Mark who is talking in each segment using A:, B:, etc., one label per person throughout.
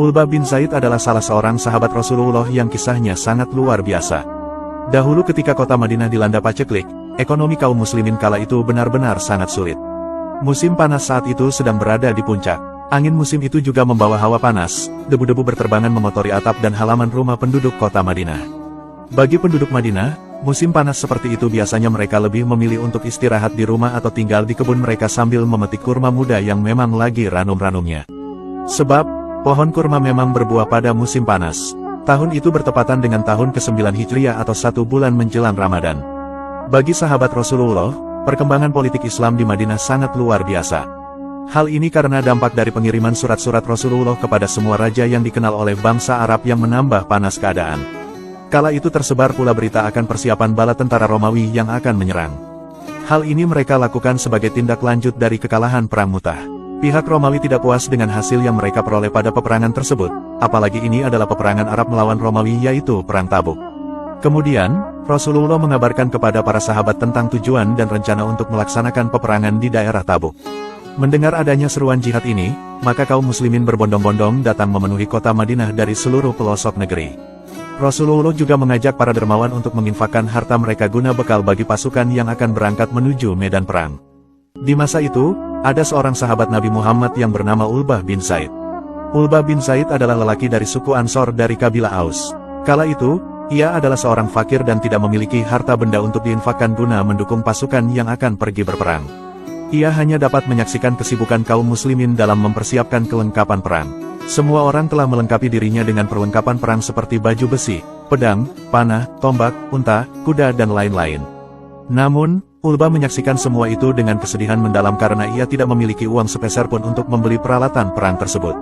A: Ulbah bin Zaid adalah salah seorang sahabat Rasulullah yang kisahnya sangat luar biasa. Dahulu ketika kota Madinah dilanda paceklik, ekonomi kaum muslimin kala itu benar-benar sangat sulit. Musim panas saat itu sedang berada di puncak. Angin musim itu juga membawa hawa panas, debu-debu berterbangan mengotori atap dan halaman rumah penduduk kota Madinah. Bagi penduduk Madinah, musim panas seperti itu biasanya mereka lebih memilih untuk istirahat di rumah atau tinggal di kebun mereka sambil memetik kurma muda yang memang lagi ranum-ranumnya. Sebab, pohon kurma memang berbuah pada musim panas. Tahun itu bertepatan dengan tahun ke-9 Hijriah atau 1 bulan menjelang Ramadan. Bagi sahabat Rasulullah, perkembangan politik Islam di Madinah sangat luar biasa. Hal ini karena dampak dari pengiriman surat-surat Rasulullah kepada semua raja yang dikenal oleh bangsa Arab yang menambah panas keadaan. Kala itu tersebar pula berita akan persiapan bala tentara Romawi yang akan menyerang. Hal ini mereka lakukan sebagai tindak lanjut dari kekalahan Perang Mu'tah. Pihak Romawi tidak puas dengan hasil yang mereka peroleh pada peperangan tersebut, apalagi ini adalah peperangan Arab melawan Romawi yaitu Perang Tabuk. Kemudian, Rasulullah mengabarkan kepada para sahabat tentang tujuan dan rencana untuk melaksanakan peperangan di daerah Tabuk. Mendengar adanya seruan jihad ini, maka kaum muslimin berbondong-bondong datang memenuhi kota Madinah dari seluruh pelosok negeri. Rasulullah juga mengajak para dermawan untuk menginfakkan harta mereka guna bekal bagi pasukan yang akan berangkat menuju medan perang. Di masa itu, ada seorang sahabat Nabi Muhammad yang bernama Ulbah bin Zaid. Ulbah bin Zaid adalah lelaki dari suku Ansor dari kabilah Aus. Kala itu, ia adalah seorang fakir dan tidak memiliki harta benda untuk diinfakkan guna mendukung pasukan yang akan pergi berperang. Ia hanya dapat menyaksikan kesibukan kaum muslimin dalam mempersiapkan kelengkapan perang. Semua orang telah melengkapi dirinya dengan perlengkapan perang seperti baju besi, pedang, panah, tombak, unta, kuda dan lain-lain. Namun, Ulbah menyaksikan semua itu dengan kesedihan mendalam karena ia tidak memiliki uang sepeser pun untuk membeli peralatan perang tersebut.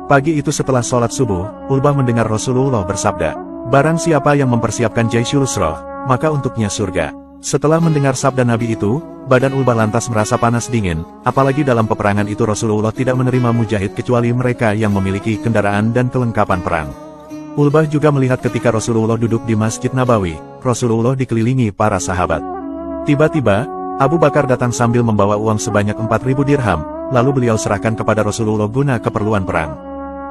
A: Pagi itu setelah sholat subuh, Ulbah mendengar Rasulullah bersabda, "Barang siapa yang mempersiapkan Jaisyul Usrah, maka untuknya surga." Setelah mendengar sabda Nabi itu, badan Ulbah lantas merasa panas dingin, apalagi dalam peperangan itu Rasulullah tidak menerima mujahid kecuali mereka yang memiliki kendaraan dan kelengkapan perang. Ulbah juga melihat ketika Rasulullah duduk di Masjid Nabawi, Rasulullah dikelilingi para sahabat. Tiba-tiba, Abu Bakar datang sambil membawa uang sebanyak 4.000 dirham, lalu beliau serahkan kepada Rasulullah guna keperluan perang.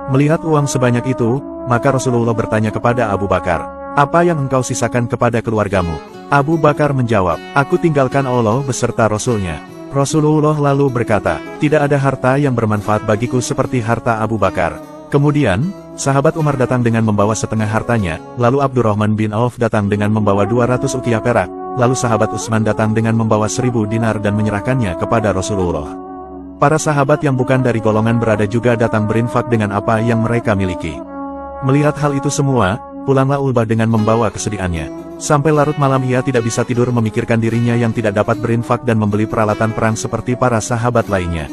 A: Melihat uang sebanyak itu, maka Rasulullah bertanya kepada Abu Bakar, "Apa yang engkau sisakan kepada keluargamu?" Abu Bakar menjawab, "Aku tinggalkan Allah beserta Rasul-Nya." Rasulullah lalu berkata, "Tidak ada harta yang bermanfaat bagiku seperti harta Abu Bakar." Kemudian, sahabat Umar datang dengan membawa setengah hartanya, lalu Abdurrahman bin Auf datang dengan membawa 200 ukiah perak, lalu sahabat Utsman datang dengan membawa 1000 dinar dan menyerahkannya kepada Rasulullah. Para sahabat yang bukan dari golongan berada juga datang berinfak dengan apa yang mereka miliki. Melihat hal itu semua, pulanglah Ulbah dengan membawa kesedihannya. Sampai larut malam ia tidak bisa tidur memikirkan dirinya yang tidak dapat berinfak dan membeli peralatan perang seperti para sahabat lainnya.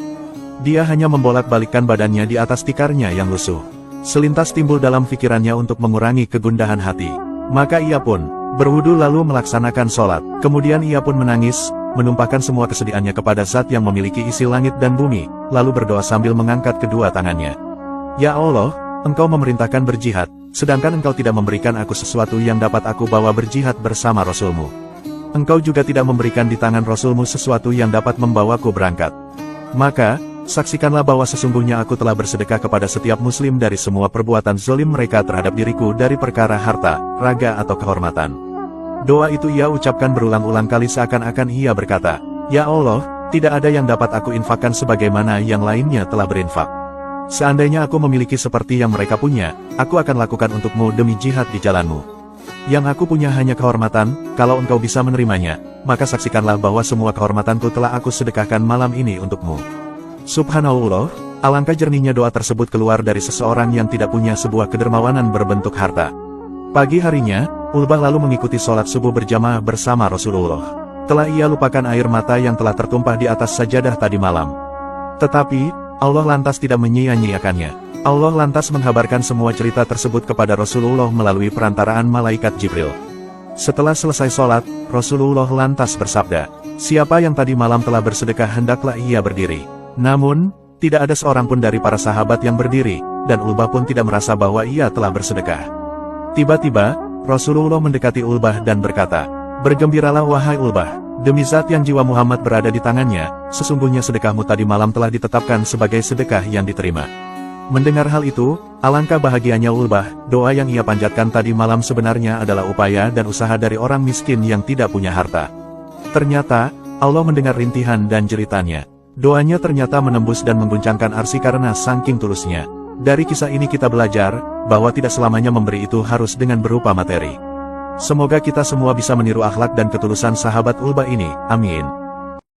A: Dia hanya membolak-balikkan badannya di atas tikarnya yang lusuh. Selintas timbul dalam pikirannya untuk mengurangi kegundahan hati. Maka ia pun berwudu lalu melaksanakan sholat. Kemudian ia pun menangis, menumpahkan semua kesedihannya kepada Zat yang memiliki isi langit dan bumi, lalu berdoa sambil mengangkat kedua tangannya. "Ya Allah, Engkau memerintahkan berjihad, sedangkan Engkau tidak memberikan aku sesuatu yang dapat aku bawa berjihad bersama Rasul-Mu. Engkau juga tidak memberikan di tangan Rasul-Mu sesuatu yang dapat membawaku berangkat. Maka, saksikanlah bahwa sesungguhnya aku telah bersedekah kepada setiap muslim dari semua perbuatan zalim mereka terhadap diriku dari perkara harta, raga atau kehormatan." Doa itu ia ucapkan berulang-ulang kali seakan-akan ia berkata, "Ya Allah, tidak ada yang dapat aku infakkan sebagaimana yang lainnya telah berinfak. Seandainya aku memiliki seperti yang mereka punya, aku akan lakukan untukmu demi jihad di jalanmu. Yang aku punya hanya kehormatan, kalau engkau bisa menerimanya, maka saksikanlah bahwa semua kehormatanku telah aku sedekahkan malam ini untukmu." Subhanallah, alangkah jernihnya doa tersebut keluar dari seseorang yang tidak punya sebuah kedermawanan berbentuk harta. Pagi harinya, Ulbah lalu mengikuti sholat subuh berjamaah bersama Rasulullah. Telah ia lupakan air mata yang telah tertumpah di atas sajadah tadi malam. Tetapi, Allah lantas tidak menyia-nyiakannya. Allah lantas menghabarkan semua cerita tersebut kepada Rasulullah melalui perantaraan malaikat Jibril. Setelah selesai sholat, Rasulullah lantas bersabda, "Siapa yang tadi malam telah bersedekah hendaklah ia berdiri." Namun, tidak ada seorang pun dari para sahabat yang berdiri, dan Ulbah pun tidak merasa bahwa ia telah bersedekah. Tiba-tiba, Rasulullah mendekati Ulbah dan berkata, "Bergembiralah wahai Ulbah. Demi Zat yang jiwa Muhammad berada di tangannya, sesungguhnya sedekahmu tadi malam telah ditetapkan sebagai sedekah yang diterima." Mendengar hal itu, alangkah bahagianya Ulbah. Doa yang ia panjatkan tadi malam sebenarnya adalah upaya dan usaha dari orang miskin yang tidak punya harta. Ternyata, Allah mendengar rintihan dan jeritannya. Doanya ternyata menembus dan mengguncangkan Arsy karena saking tulusnya. Dari kisah ini kita belajar, bahwa tidak selamanya memberi itu harus dengan berupa materi. Semoga kita semua bisa meniru akhlak dan ketulusan sahabat Ulbah ini, amin.